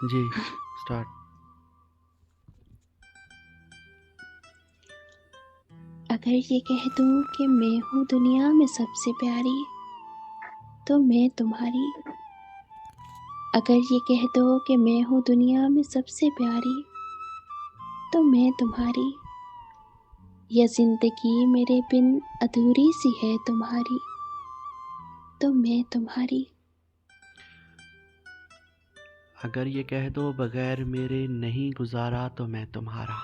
जी, start. अगर ये कह दूं कि मैं हूँ दुनिया में सबसे प्यारी, तो मैं तुम्हारी। अगर ये कह दो कि मैं हूँ दुनिया में सबसे प्यारी, तो मैं तुम्हारी। यह जिंदगी मेरे बिन अधूरी सी है तुम्हारी, तो मैं तुम्हारी। अगर ये कह दो बगैर मेरे नहीं गुजारा तो मैं तुम्हारा।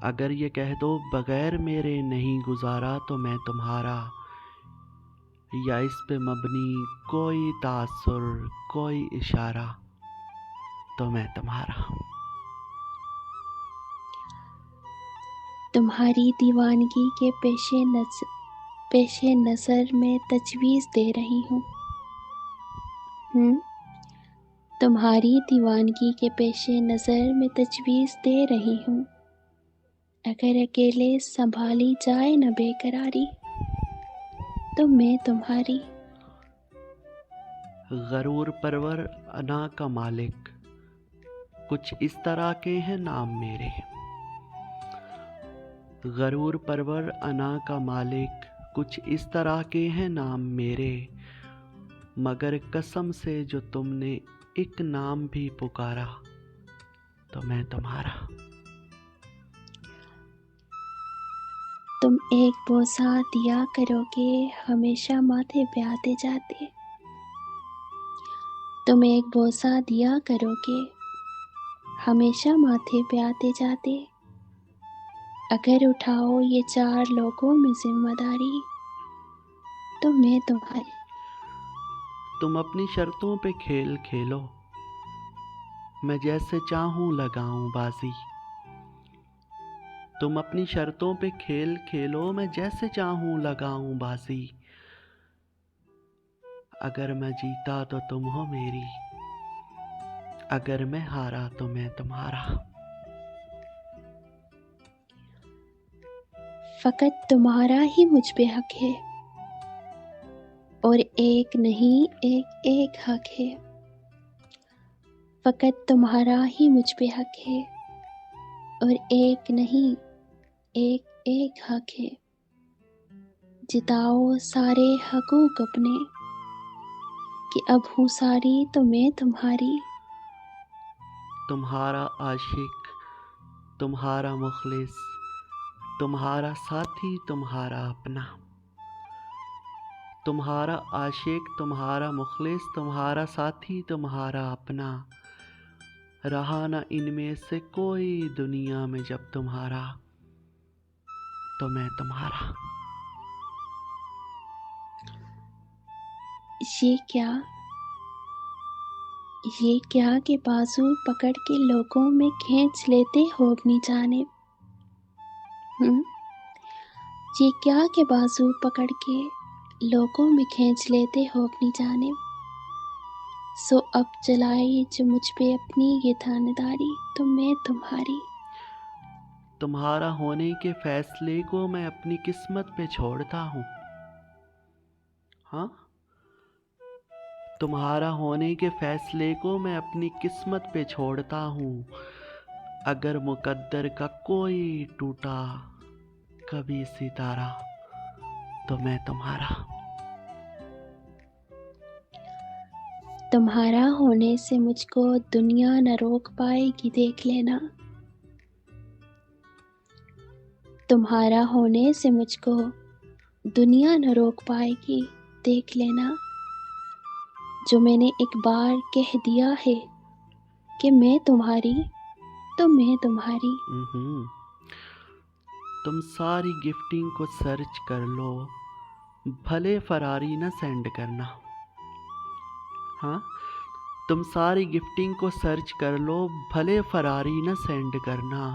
अगर ये कह दो बगैर मेरे नहीं गुजारा तो मैं तुम्हारा। या इस पे मबनी कोई तासुर कोई इशारा, तो मैं तुम्हारा। तुम्हारी दीवानगी के पेशे नज़र में तजवीज़ दे रही हूँ। तुम्हारी दीवानगी के पेशे नज़र में तजवीज़ दे रही हूँ। अगर अकेले संभाली जाए न बेकरारी, तो मैं तुम्हारी। गरूर परवर अना का मालिक, कुछ इस तरह के हैं नाम मेरे। गरूर परवर अना का मालिक, कुछ इस तरह के हैं नाम मेरे। मगर कसम से जो तुमने एक नाम भी पुकारा, तो मैं तुम्हारा। तुम एक बोसा दिया करोगे हमेशा माथे पे आते जाते। तुम एक बोसा दिया करोगे हमेशा माथे पे आते जाते। अगर उठाओ ये 4 लोगों में जिम्मेदारी, तो मैं तुम्हारी। तुम अपनी शर्तों पे खेल खेलो, मैं जैसे चाहूं लगाऊं बाजी। तुम अपनी शर्तों पे खेल खेलो, मैं जैसे चाहूं लगाऊं बाजी। अगर मैं जीता तो तुम हो मेरी, अगर मैं हारा तो मैं तुम्हारा। फकत तुम्हारा ही मुझ पे हक है, और एक नहीं एक एक हक है। फकत तुम्हारा ही मुझ पे हक है, और एक नहीं एक एक हक है। जिताओ सारे हकूक अपने, कि अब हूँ सारी तो मैं तुम्हारी। तुम्हारा आशिक, तुम्हारा मुखलिस, तुम्हारा साथी, तुम्हारा अपना। तुम्हारा आशिक, तुम्हारा मुखलिस, तुम्हारा साथी, तुम्हारा अपना। रहा न इनमें से कोई दुनिया में जब तुम्हारा, तो मैं तुम्हारा। ये क्या कि बाजू पकड़ के लोगों में खींच लेते हो अपनी जानिब। ये क्या कि बाजू पकड़ के लोगों में खींच लेते हो अपनी जानिब। सो अब चलाई जो मुझ पे अपनी ये थानेदारी, तो मैं तुम्हारी। तुम्हारा होने के फैसले को मैं अपनी किस्मत पे छोड़ता हूँ। हाँ, तुम्हारा होने के फैसले को मैं अपनी किस्मत पे छोड़ता हूँ। अगर मुकद्दर का कोई टूटा कभी सितारा, तो मैं तुम्हारा। तुम्हारा होने से मुझको दुनिया न रोक पाएगी, देख लेना। तुम्हारा होने से मुझको दुनिया न रोक पाएगी, देख लेना। जो मैंने एक बार कह दिया है कि मैं तुम्हारी, तो मैं तुम्हारी। तुम सारी गिफ्टिंग को सर्च कर लो, भले फरारी न सेंड करना। हाँ, तुम सारी गिफ्टिंग को सर्च कर लो, भले फरारी न सेंड करना।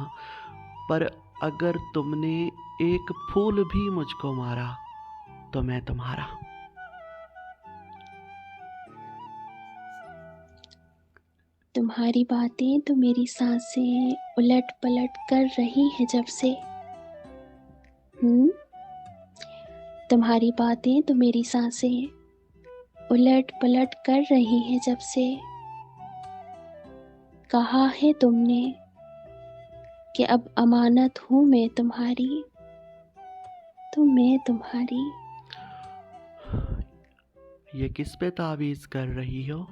पर अगर तुमने एक फूल भी मुझको मारा, तो मैं तुम्हारा। तुम्हारी बातें तो मेरी सांसें उलट पलट कर रही हैं जब से। तुम्हारी बातें तो मेरी सांसें उलट पलट कर रही हैं जब से। कहा है तुमने कि अब अमानत हूँ मैं तुम्हारी, तो मैं तुम्हारी। ये किस पे तावीज़ कर रही हो?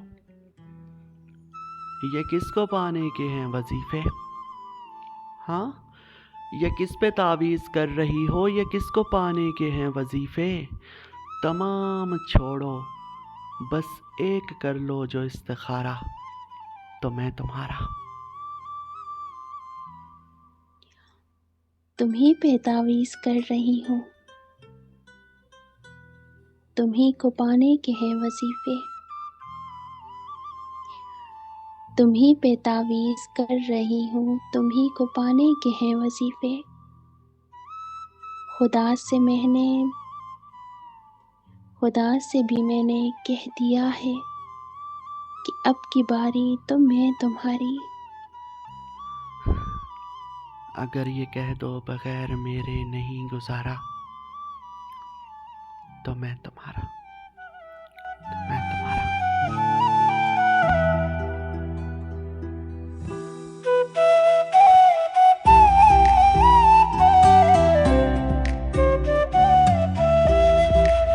ये किसको पाने के हैं वजीफे? हाँ, ये किस पे तावीज़ कर रही हो? ये किसको पाने के हैं वजीफे? तमाम छोड़ो, बस एक कर लो जो इस्तिखारा, तो मैं तुम्हारा। तुम्ही पे तावीज़ कर रही हूँ, तुम्ही को पाने के हैं वजीफे। तुम्ही पे तावीज़ कर रही हूँ, तुम्ही को पाने के हैं वजीफे। खुदा से भी मैंने कह दिया है कि अब की बारी तो मैं तुम्हारी। अगर ये कह दो बगैर मेरे नहीं गुजारा, तो मैं तुम्हारा।